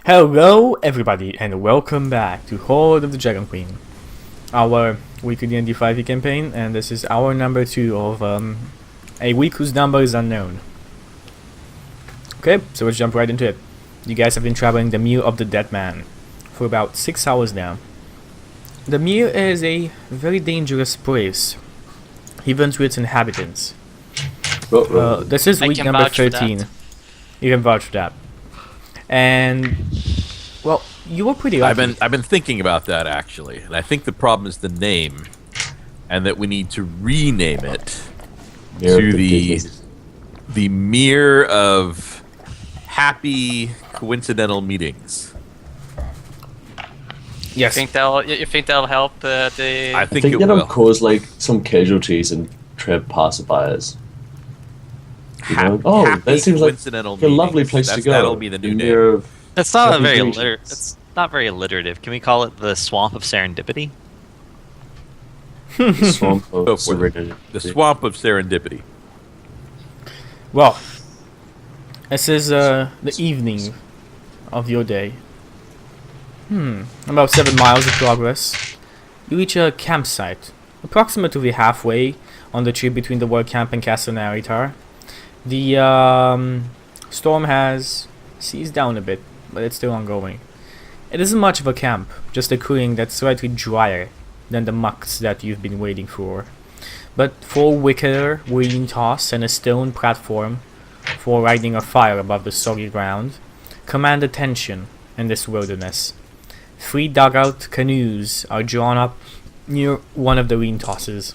Hello everybody and welcome back to Hoard of the Dragon Queen, our weekly D&D 5e campaign, and this is our number 2 of a week whose number is unknown. Okay, so let's jump right into it. You guys have been traveling the Mere of the Dead Man for about 6 hours now. The Mere is a very dangerous place, even to its inhabitants. This is week number 13. You can vouch for that. And well, you were pretty lucky. I've been thinking about that actually, and I think the problem is the name, and that we need to rename it to the Mere of Happy Coincidental Meetings. Yes. You think that'll help the? I think it will will cause like some casualties and trap passerbyers. That seems like a lovely place to go. That'll be the new name. Of It's not a Happy very it's not very alliterative. Can we call it the Swamp of Serendipity? the swamp of Go for it. Serendipity. The Swamp of Serendipity. Well, this is the evening of your day. About 7 miles of progress. You reach a campsite, approximately halfway on the trip between the work camp and Castle Naritar. The storm has ceased down a bit, but it's still ongoing. It isn't much of a camp, just a clearing that's slightly drier than the mucks that you've been waiting for. But 4 wicker wooden toss and a stone platform for lighting a fire above the soggy ground command attention in this wilderness. 3 dugout canoes are drawn up near one of the lean tosses.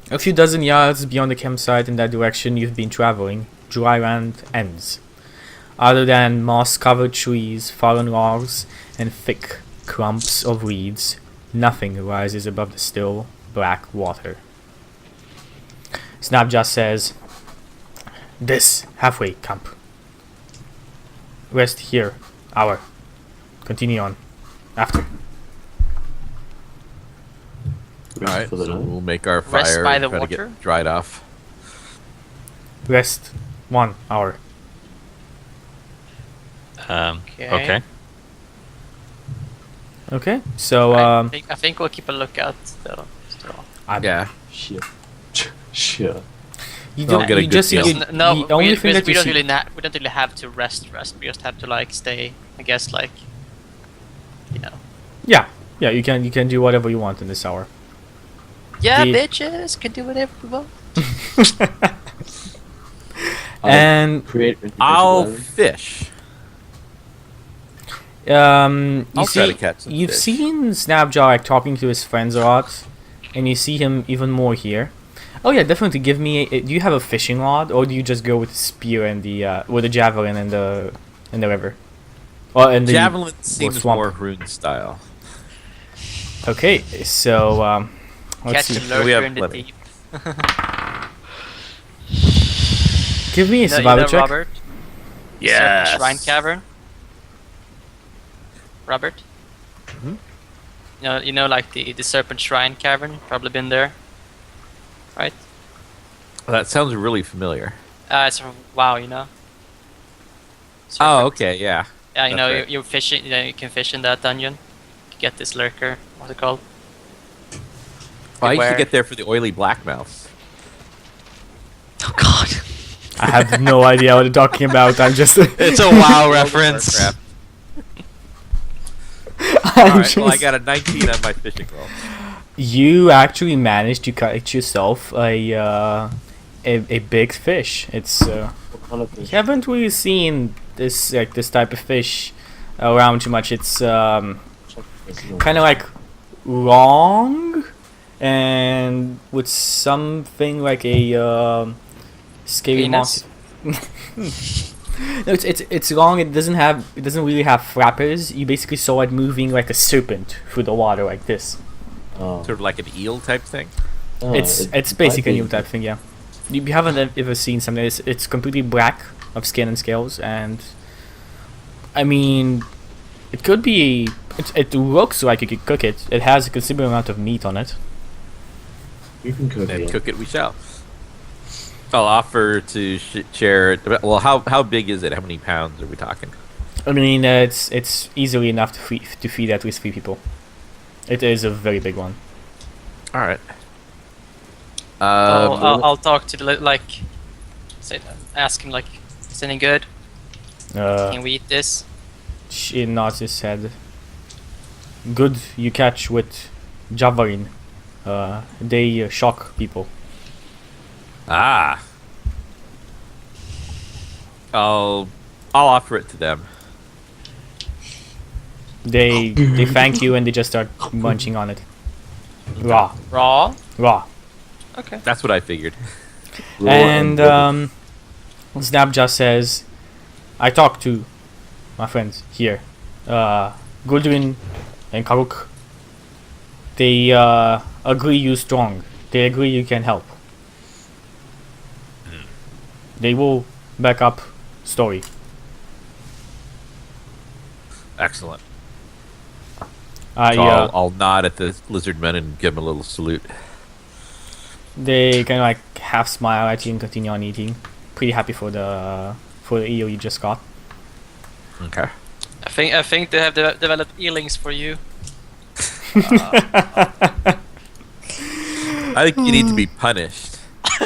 A few dozen yards beyond the campsite in that direction you've been traveling, dry land ends. Other than moss-covered trees, fallen logs, and thick clumps of weeds, nothing rises above the still, black water. Snapjot says, "This halfway camp. Rest here, hour. Continue on. After." Alright, For the so night. we'll make our Rest fire by and the try to water? get dried off. Rest 1 hour. Okay. Okay, so I think we'll keep a lookout still. Yeah. Sure. you I'll don't. get a You good just deal. No, the only we, thing we, that we you don't see. really have to rest. We just have to like stay. I guess like, you know. Yeah, you can do whatever you want in this hour. Yeah, The- bitches can do whatever we want. And Create. I'll fish. you I'll try see, to catch some you've fish. seen Snapjaw like talking to his friends a lot, and you see him even more here. Oh yeah, definitely. Give me. Do you have a fishing rod, or do you just go with the spear and the with the javelin and the river? Well, and the Javelin seems swamp. more rune style. Okay, so let's Catch a see. lurker We have in the plenty. deep. Give me a You survival know, check. Robert? Yes. Serpent Shrine Cavern. Robert. You know, like the Serpent Shrine Cavern. You've probably been there, right? That sounds really familiar. It's from WoW, you know. Oh, Serpent. okay, yeah. Yeah, you that's know, right. you're fishing. You know, you can fish in that dungeon. You get this lurker. What's it called? Oh, I used to Where- get there for the oily black mouth. Oh God. I have no idea what you're talking about. I'm just. It's a WoW reference. Crap. I'm Alright, well, I just- got a 19 on my fishing roll. You actually managed to catch yourself a big fish. It's you haven't really seen this type of fish around too much. It's kind of like long and with something like a scaly Penis? moss. No, it's long. It doesn't really have flappers. You basically saw it moving like a serpent through the water like this. Sort of like an eel type thing. It's basically a new type thing, yeah. You haven't ever seen something. It's completely black of skin and scales, and I mean, it could be. It looks like you could cook it. It has a considerable amount of meat on it. You can cook And it. cook it we shall. I'll offer to share it. Well, how big is it? How many pounds are we talking? I mean, it's easily enough to feed at least 3 people. It is a very big one. All right. I'll talk to the say ask him like, is any good? Can we eat this? She nods his head. Good you catch with javelin. They shock people. Ah. I'll offer it to them. They thank you and they just start munching on it. Raw. Raw? Raw. Okay. That's what I figured. Raw And and Snap just says, I talked to my friends here. Goldwyn and Karuk. They agree you strong. They agree you can help. They will back up story. Excellent. I So I'll nod at the lizard men and give them a little salute. They kind of like half smile at you and continue on eating. Pretty happy for the eel you just got. Okay. I think they have developed eelings for you. I think you need to be punished.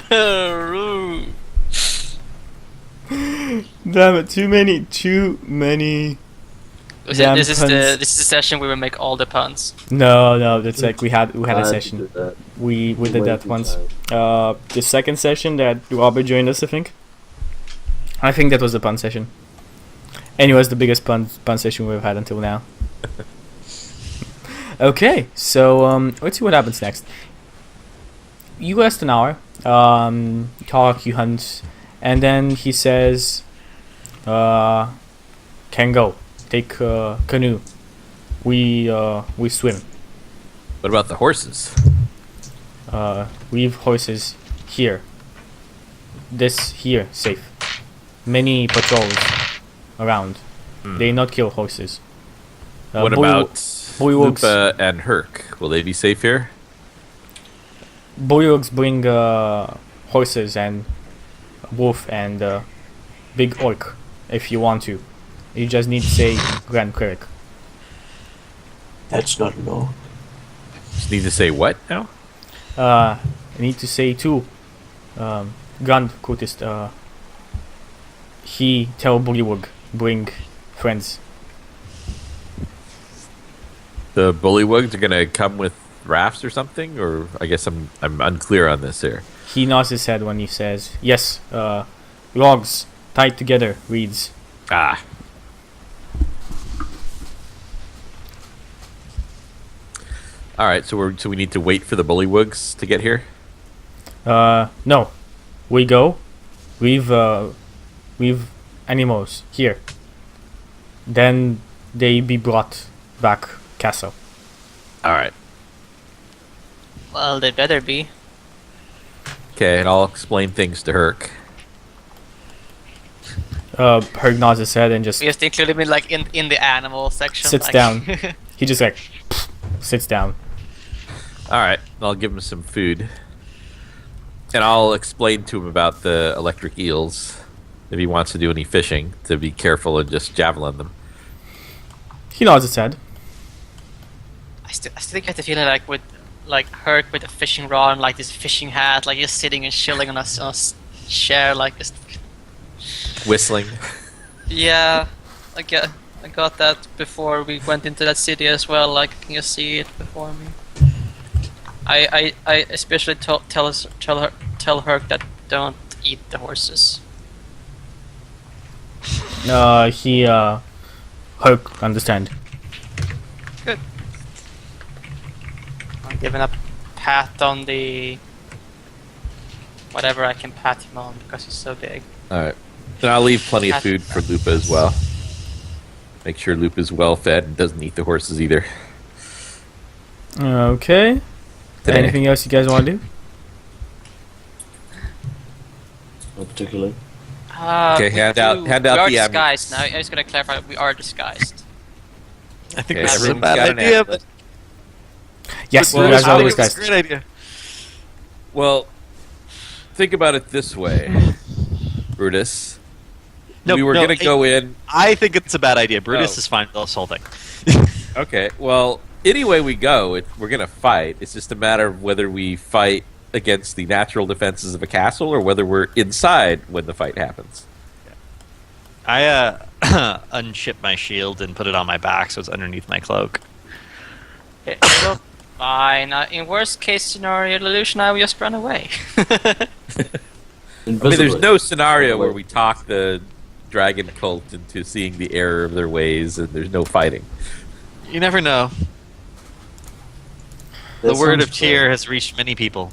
Rude. Damn it! Too many. Damn This is puns. the session where we make all the puns. No, that's like we had a I session. did that We did way that too once. time. The second session that Robert joined us, I think. I think that was the pun session. And it was the biggest pun session we've had until now. Okay, so let's see what happens next. You last an hour. Talk, you hunt, and then he says, "Can go. Take canoe. We swim. What about the horses? Leave horses here. This here safe. Many patrols around. They not kill horses. What about bullywugs? Lupa and Herc? Will they be safe here? Bullywugs bring horses and wolf and big orc if you want to. You just need to say Grand Cleric. That's not no. Just need to say what now? I need to say too. Grand Cultist. He tell Bullywug bring friends. The bullywugs are gonna come with rafts or something, or I guess I'm unclear on this here. He nods his head when he says yes. Logs tied together reads. Ah. All right, so we need to wait for the bullywugs to get here. No, we go. We've animals here. Then they be brought back castle. All right. Well, they better be. Okay, and I'll explain things to Herc. Herg nods his head and just Because they clearly been like in the animal section. sits like down. He just like sits down. All right, I'll give him some food, and I'll explain to him about the electric eels. If he wants to do any fishing, to be careful and just javelin them. He nods his head. I still get the feeling like with like Herc with a fishing rod and like this fishing hat, like just sitting and chilling on a chair, like just. Whistling. Yeah, I got that before we went into that city as well. Like I can just see it before me. I especially tell Herc that don't eat the horses. He Herc understand. Good. I'm giving a pat on the whatever I can pat him on because he's so big. All right. And I'll leave plenty of food for Lupa as well. Make sure Lupa's well fed and doesn't eat the horses either. Okay. Today. Anything else you guys want to do? Not particularly. Okay, hand out we the are am- disguised now. I was gonna clarify. We are disguised. I think Okay, this is a everyone's bad got an idea, amulet. but Yes, Well, you guys I are think disguised. Great idea. Well, think about it this way, Brutus. No, we were no, gonna go in. I think it's a bad idea. Brutus Oh. is fine with this whole thing. Okay, well, any way we go, we're gonna fight. It's just a matter of whether we fight against the natural defenses of a castle or whether we're inside when the fight happens. I unshipped my shield and put it on my back, so it's underneath my cloak. It'll be fine. In worst case scenario, Lelouch and I will just run away. I mean, there's no scenario where we talk the dragon cult into seeing the error of their ways, and there's no fighting. You never know. The word of Tyr has reached many people.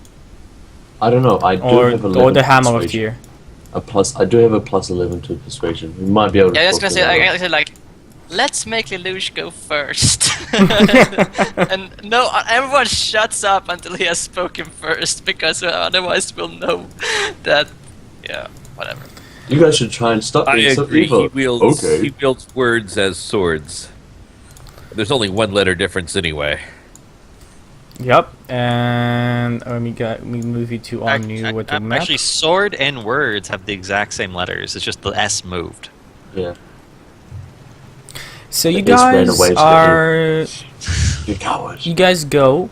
I don't know. I do Or, have a or the hammer of persuasion. Tyr. I do have a +11 to persuasion. We might be able to. Yeah, I was gonna say, talk I said like, let's make Lelouch go first. And no, everyone shuts up until he has spoken first, because otherwise we'll know that. Yeah, whatever. You guys should try and stop I being so agree. evil. He wields words as swords. There's only one letter difference anyway. Yep, and we move you to our new with the map. Actually, sword and words have the exact same letters. It's just the S moved. Yeah. So you They just ran guys away to are You cowards. you guys go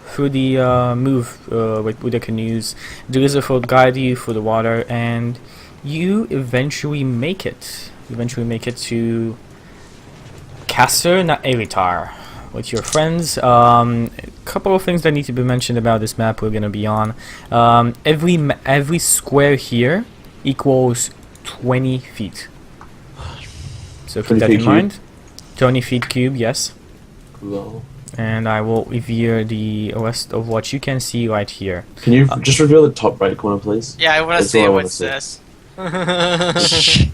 through the move with the canoes. The lizard will guide you through the water, and you eventually make it. You eventually make it to Castor na Elitar with your friends. A couple of things that need to be mentioned about this map we're gonna be on. Every square here equals 20 feet. So keep 20 that feet in mind. 20 feet cube, yes. Cool. And I will reveal the rest of what you can see right here. Can you just reveal the top right corner, please? Yeah, I want to That's see all I what wanna it see. says.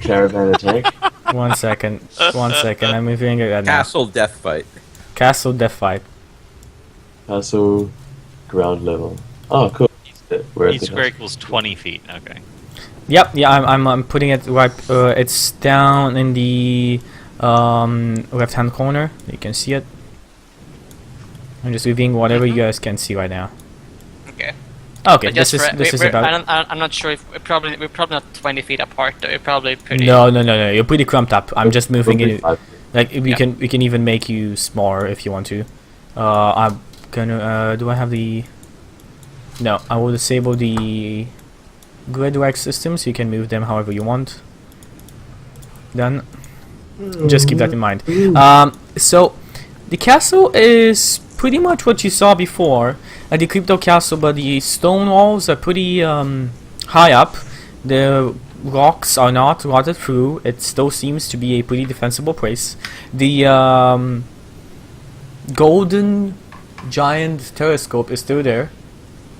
Caravan attack. One second. I'm reviewing it right now. Castle death fight. Castle Death Fight. Castle ground level. Oh, cool. We're at Each the square castle. equals 20 feet. Okay. Yep, yeah, I'm putting it right. It's down in the left-hand corner. You can see it. I'm just reviewing whatever you guys can see right now. Okay. Okay, But this just is this is about. I'm not sure if we're probably not 20 feet apart though. We're probably pretty. No, you're pretty crumped up. I'm just moving Probably it. 5. Like we Yeah. can even make you smaller if you want to. I'm gonna. Do I have the? No, I will disable the grid rack system so you can move them however you want. Done. Just keep that in mind. So the castle is pretty much what you saw before at the crypto castle, but the stone walls are pretty high up. The rocks are not rotted through. It still seems to be a pretty defensible place. The golden giant telescope is still there.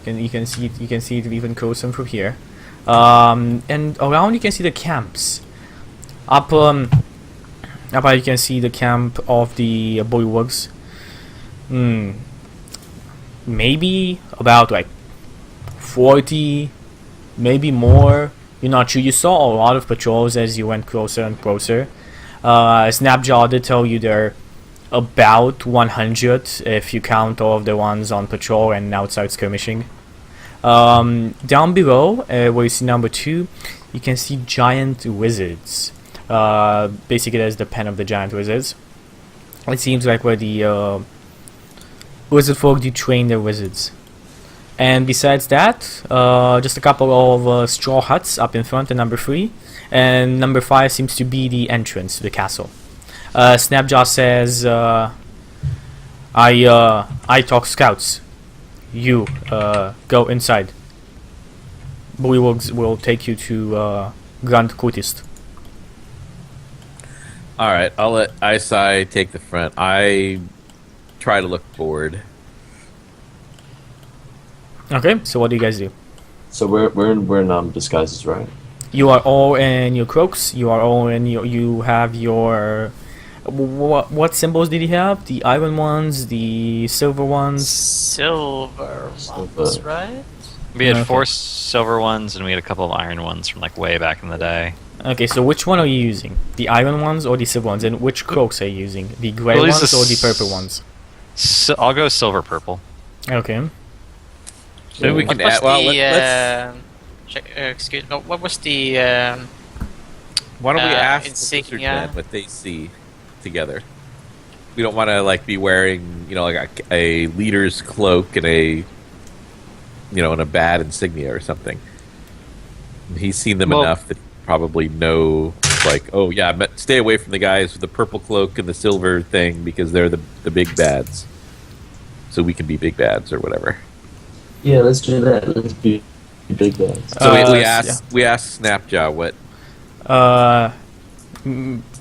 You can see it even closer from here. And around you can see the camps. Up high you can see the camp of the bulwarks. Maybe about like 40, maybe more. You're not sure. You saw a lot of patrols as you went closer and closer. Snapjaw did tell you they're about 100 if you count all of the ones on patrol and outside skirmishing. Down below, where you see number 2, you can see giant wizards. Basically, that's the pen of the giant wizards. It seems like where the wizard folk do train their wizards. And besides that, just a couple of straw huts up in front in number 3. And number 5 seems to be the entrance to the castle. Snapjaw says, I talk scouts. You, go inside. We will take you to Grand Kutist. Alright, I'll let Isai take the front. I try to look forward. Okay, so what do you guys do? So we're in disguises, right? You are all in your cloaks. You are all in your. You have your. What symbols did you have? The iron ones, the silver ones. Silver ones, right? We had Okay. 4 silver ones and we had a couple of iron ones from like way back in the day. Okay, so which one are you using? The iron ones or the silver ones? And which cloaks are you using? The gray We'll use ones the or the purple ones? So I'll go silver purple. Okay. Maybe we What can was add. Well, the? let's. What was the Why don't we ask the insignia. lizard men what they see together? We don't want to like be wearing, like a leader's cloak and and a bad insignia or something. He's seen them enough that he probably know, like, oh yeah, but stay away from the guys with the purple cloak and the silver thing because they're the big bads. So we can be big bads or whatever. Yeah, let's do that. Let's be big bads. So we asked Snapjaw what.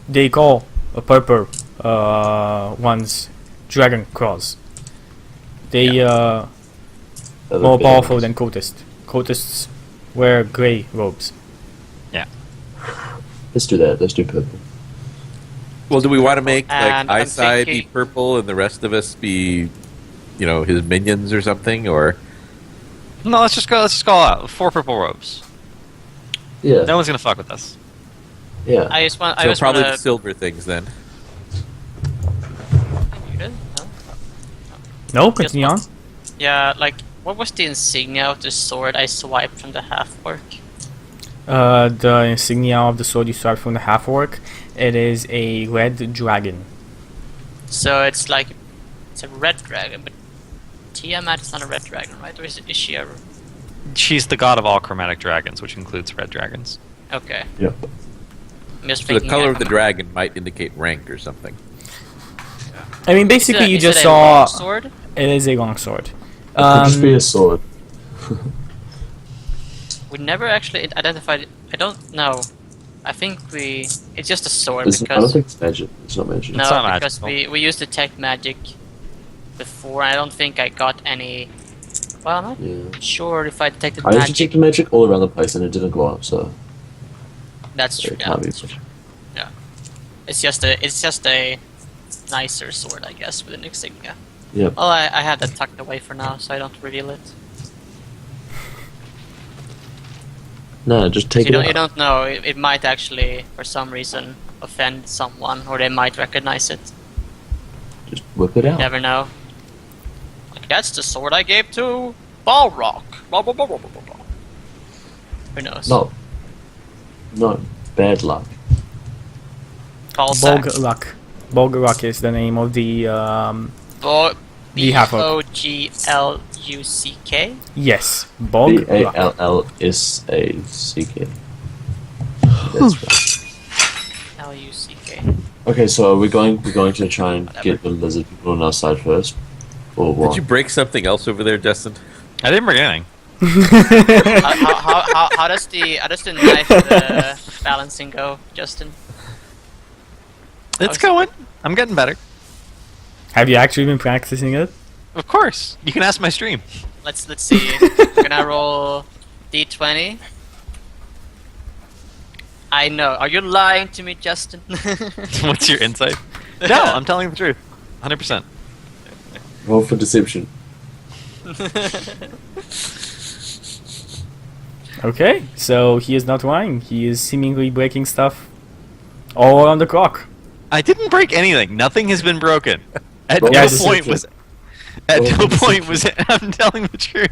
They call a purple ones dragon claws. They Other more big powerful ones. than cultists. Cultists wear grey robes. Let's do that. Let's do purple. Well, do we want to make like And I'm Eyeside be thinking- purple and the rest of us be, his minions or something? Or No, let's just go all out. 4 purple robes. Yeah. No one's gonna fuck with us. Yeah. I just want. I so just probably want the silver things then. to. No, continue on. Yeah, like what was the insignia of the sword I swiped from the half orc? The insignia of the sword you start from the half orc. It is a red dragon. So it's like it's a red dragon, but Tiamat is not a red dragon, right? Or is she a? She's the god of all chromatic dragons, which includes red dragons. Okay, Yep. I'm just So the thinking. color of the dragon might indicate rank or something. I mean, basically, you is just it a saw. long sword. It is a long sword. It could just be a sword. We never actually identified it. I don't know. I think we. It's just a sword I don't because think it's magic. It's not magic. no, It's not because magical. we used detect magic before. I don't think I got any. Well, I'm not Yeah. sure if I detected I actually magic. checked the magic all around the place and it didn't go up, so That's true. it Yeah, can't be that's much. true. It's just a nicer sword, I guess, with an insignia. Yep. Well, I have that tucked away for now, so I don't reveal it. No, just take You it don't out. know. It might actually, for some reason, offend someone, or they might recognize it. Just whip it You out. never know. Like, that's the sword I gave to Balrog. Blah, blah, blah, blah, blah, blah. Who knows? No. No. Bad luck. Balzac. Bolgaruck. Bolgaruck is the name of the B half orc. O G L U C K. yes, Bolgaruck. Ballsack. That's right. L U C K. Okay, so we're going to try and get the lizard people on our side first. Or what? Did you break something else over there, Justin? I didn't bring anything. How does the knife balancing go, Justin? It's going. I'm getting better. Have you actually been practicing it? Of course. You can ask my stream. Let's see. We're gonna roll d20. I know. Are you lying to me, Justin? What's your insight? No, I'm telling the truth. 100%. Roll for deception. Okay, so he is not lying. He is seemingly breaking stuff all on the clock. I didn't break anything. Nothing has been broken. At Roll no for point deception. was. At Roll no for point was. I'm telling the truth.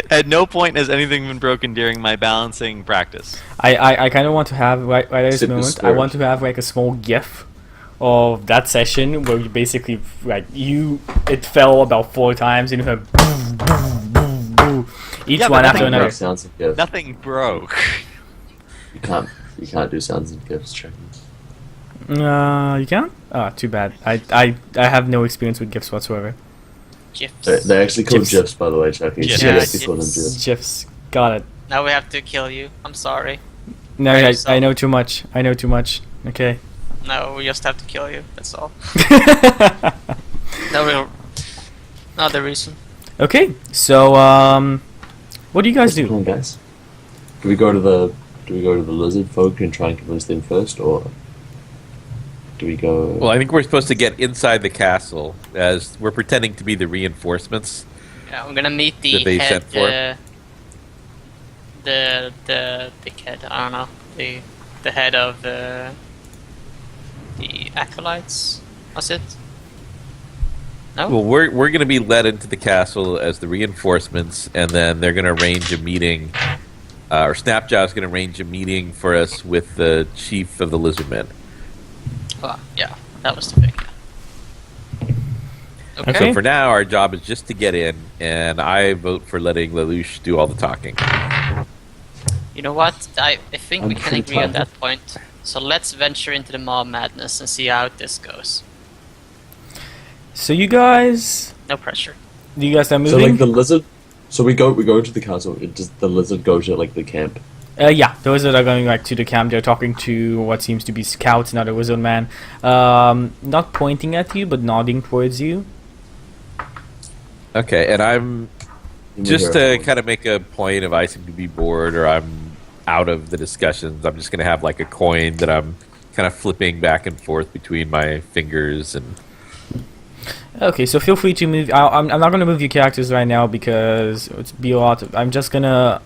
At no point has anything been broken during my balancing practice. I kind of want to have right at this Sip the moment. I spirit. want to have like a small GIF of that session where you basically it fell about 4 times and you heard boom, boom, boom, boom, each Yeah, but one nothing after another. Make sounds and gifts. Nothing broke. You can't do sounds and gifts tracking. You can? Ah, too bad. I have no experience with GIFs whatsoever. Gifs. They're actually called GIFs. GIFs, by the way, tracking. GIFs. Yeah, Yes. you call them GIFs. GIFs, got it. Now we have to kill you. I'm sorry. No, Right, I so- know too much. I know too much. Okay. No, we just have to kill you. That's all. No real. No other reason. Okay, so what do you guys What's the do? plan, guys? Do we go to the lizard folk and try and convince them first, or do we go? Well, I think we're supposed to get inside the castle as we're pretending to be the reinforcements. Yeah, I'm gonna meet the That they head. sent for? The big head. I don't know. The head of the acolytes. Was it? No. Well, we're going to be led into the castle as the reinforcements, and then they're going to arrange a meeting or Snapjaw is going to arrange a meeting for us with the chief of the Lizardmen. Yeah, that was the big. Okay. Okay. So for now, our job is just to get in, and I vote for letting Lelouch do all the talking. You know what? I think we I'm can pretty agree on tired. that point. So let's venture into the mob madness and see how this goes. So you guys, No pressure. you guys are So moving. like the lizard. So we go to the castle. Does the lizard go to like the camp? Yeah, the wizards are going like to the camp. They're talking to what seems to be scouts, another wizard man. Not pointing at you, but nodding towards you. Okay, and I'm And we just hear to kind of make a point if I seem to be bored or I'm out of the discussions, I'm just going to have like a coin that I'm kind of flipping back and forth between my fingers and. Okay, so feel free to move. I'm not gonna move your characters right now because it's be a lot. I'm just gonna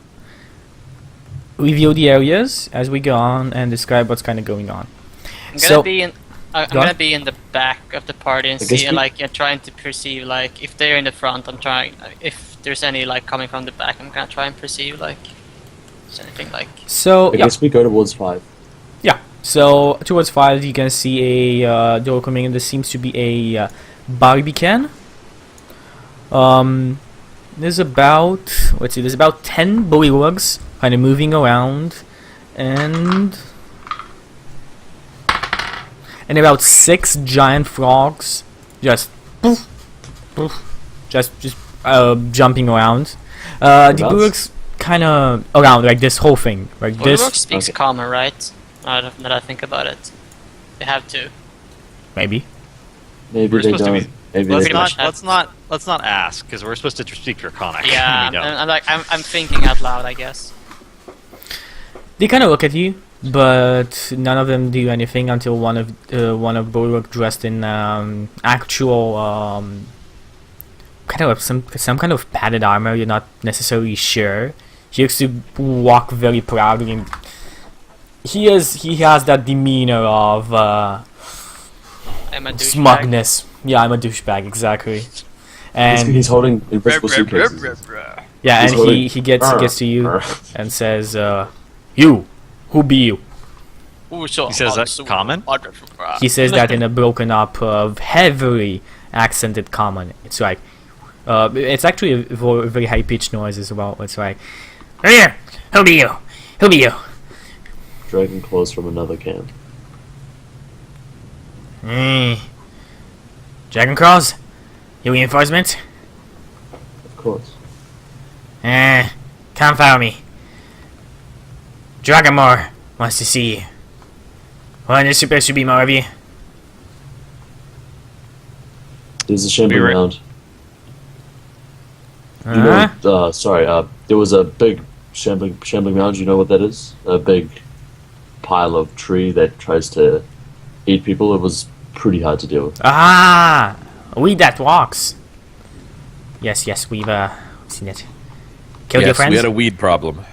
review the areas as we go on and describe what's kind of going on. I'm gonna So- be in. I'm Go on. gonna be in the back of the party and I guess see, we- like, trying to perceive, like, if they're in the front. I'm trying. If there's any like coming from the back, I'm gonna try and perceive, like, is anything like. So I yeah, guess we go towards 5. yeah. So towards 5, you can see a door coming in. This seems to be a barbican. There's about there's about 10 bullywugs kind of moving around, and about 6 giant frogs just poof, poof, just jumping around. The Whereabouts? bullywugs kind of around like this whole thing, like Bulwark this speaks Okay. common, right? Now that I think about it, they have to. maybe. Maybe We're they supposed to don't. be- Maybe Let's they pretty don't. much let's not ask because we're supposed to speak Draconic. Yeah, We don't. I'm thinking out loud, I guess. They kind of look at you, but none of them do anything until one of Bulwark dressed in actual kind of some kind of padded armor. You're not necessarily sure. He used to walk very proudly. And he has that demeanor of I'm a douchebag. smugness. Yeah, I'm a douchebag, exactly. And He's holding invisible suitcases. yeah, he's and holding- he gets to you Arr. and says, "You, who be you?" Ooh, so He says that so- common? He says that in a broken up, heavily accented common. It's like, it's actually a very high pitched noise as well. It's like, here, who be you? Who be you? Dragon claws from another camp. Dragon Claws? You reinforcements? Of course. Come follow me. Dragamore wants to see you. Well, there's supposed to be more of you. There's a shambling We were- mound. You Huh? know, there was a big shambling mound. You know what that is? A big pile of tree that tries to eat people. It was pretty hard to deal with. Ah, weed that walks. Yes, we've seen it. Killed your Yes, friends? we had a weed problem,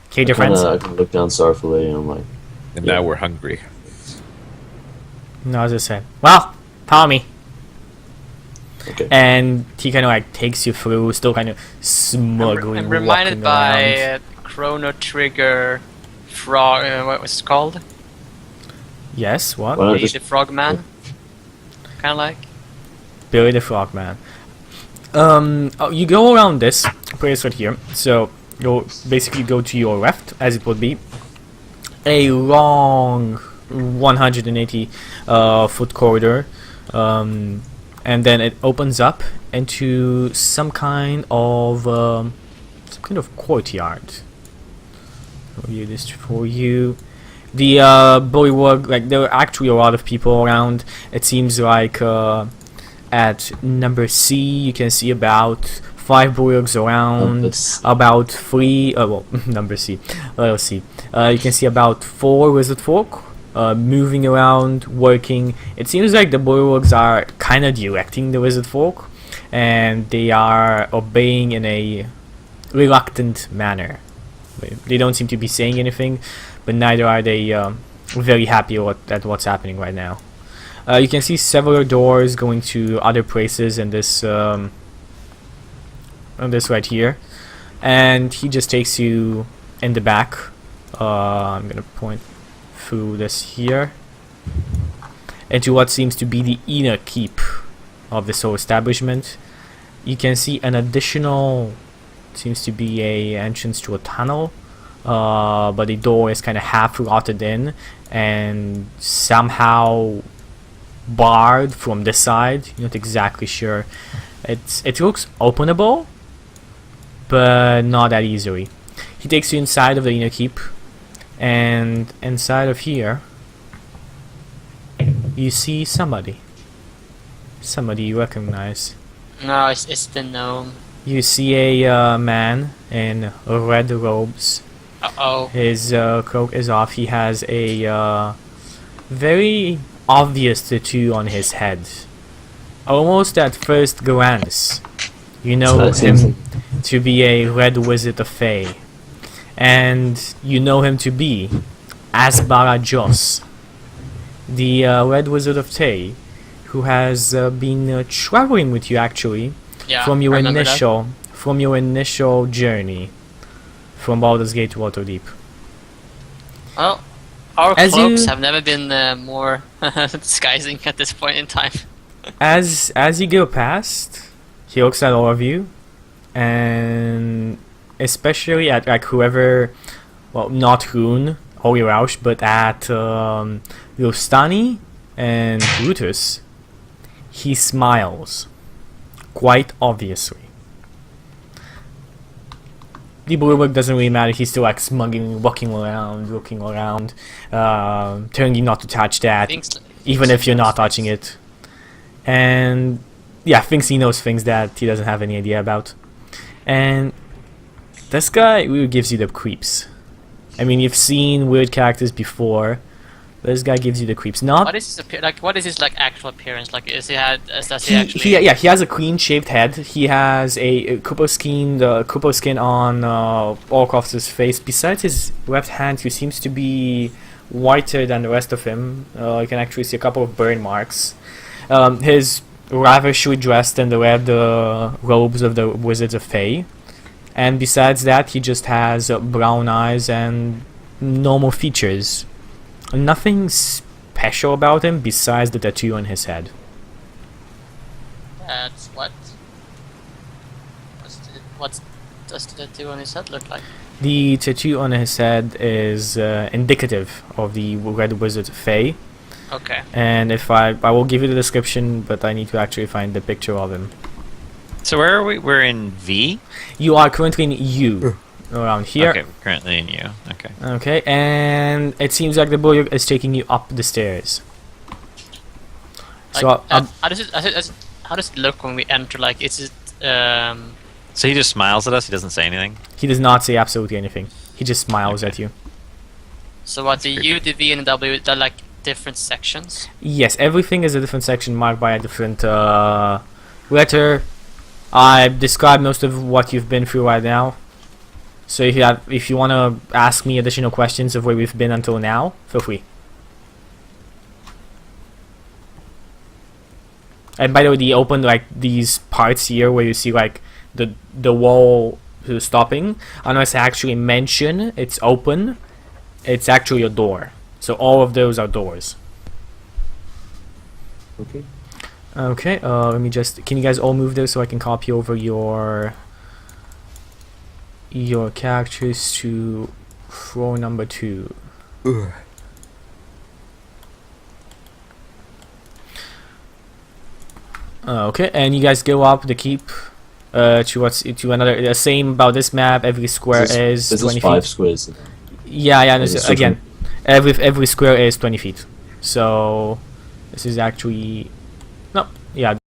Killed your friends? I kind of look down sorrowfully and I'm like, and Yeah. now we're hungry. No, as I said. Well, follow me. okay. And he kind of like takes you through, still kind of smuggling. I'm reminded walking by around. Chrono Trigger Frog. What was it called? Yes, what? Why not The just Frogman. Kind of like. Billy the Frogman. You go around this place right here. So you'll basically go to your left, as it would be. A long 180 foot corridor. And then it opens up into some kind of courtyard. I'll review this for you. The bullywug, like there are actually a lot of people around. It seems like at number C you can see about 5 bullywugs around. that's- About 3. Number C. Let's see. You can see about 4 wizard folk moving around, working. It seems like the bullywugs are kind of directing the wizard folk, and they are obeying in a reluctant manner. They don't seem to be saying anything, but neither are they very happy at what's happening right now. You can see several doors going to other places in this right here, and he just takes you in the back. I'm gonna point through this here into what seems to be the inner keep of this whole establishment. You can see an additional, seems to be a entrance to a tunnel, but the door is kind of half rotted in and somehow barred from this side. You're not exactly sure. It looks openable, but not that easily. He takes you inside of the inner keep, and inside of here you see somebody you recognize. No, it's the gnome. You see a man in red robes. Uh-oh. His cloak is off. He has a very obvious tattoo on his head. Almost at first glance, you know him to be a red wizard of Fae. And you know him to be Asbara Jos, the red wizard of Tay, who has been traveling with you actually from your initial journey from Baldur's Gate to Waterdeep. Well, our As cloaks you- have never been more disguising at this point in time. As you go past, he looks at all of you, and especially at like whoever, well, not Hoon, Holy Roush, but at Rostani and Brutus, he smiles, quite obviously. The blue book doesn't really matter. He's still like smuggling, walking around, looking around, telling you not to touch that, even if you're not touching it. And yeah, thinks he knows things that he doesn't have any idea about. And this guy really gives you the creeps. I mean, you've seen weird characters before. This guy gives you the creeps. Not What is his What is his actual appearance? Like, does he he actually? he has a clean-shaved head. He has a couple skin on Orkov's face. Besides his left hand, he seems to be whiter than the rest of him. You can actually see a couple of burn marks. His lavishly dressed in the red robes of the Wizards of Fae. And besides that, he just has brown eyes and normal features. Nothing special about him besides the tattoo on his head. That's what. What does the tattoo on his head look like? The tattoo on his head is indicative of the Red Wizard Fae. Okay. And if I will give you the description, but I need to actually find the picture of him. So where are we? We're in V? You are currently in U, around here. Okay, we're currently in U. Okay. Okay, and it seems like the bullet is taking you up the stairs. So How does it look when we enter? Like, is it So he just smiles at us? He doesn't say anything? he does not say absolutely anything. He just smiles Okay. at you. So what, the That's U, the V, and the W, they're like different sections? Yes, everything is a different section marked by a different letter. I've described most of what you've been through right now. So if you want to ask me additional questions of where we've been until now, feel free. And by the way, the open like these parts here where you see like the wall stopping, unless I actually mention it's open, it's actually a door. So all of those are doors. Okay. Okay, let me just... Can you guys all move there so I can copy over your characters to floor number 2. Okay, and you guys go up the keep to another... The same about this map, every square is 20 There's 5 feet. squares. Yeah, There's this, a again, every square is 20 feet. So, this is actually... No, yeah,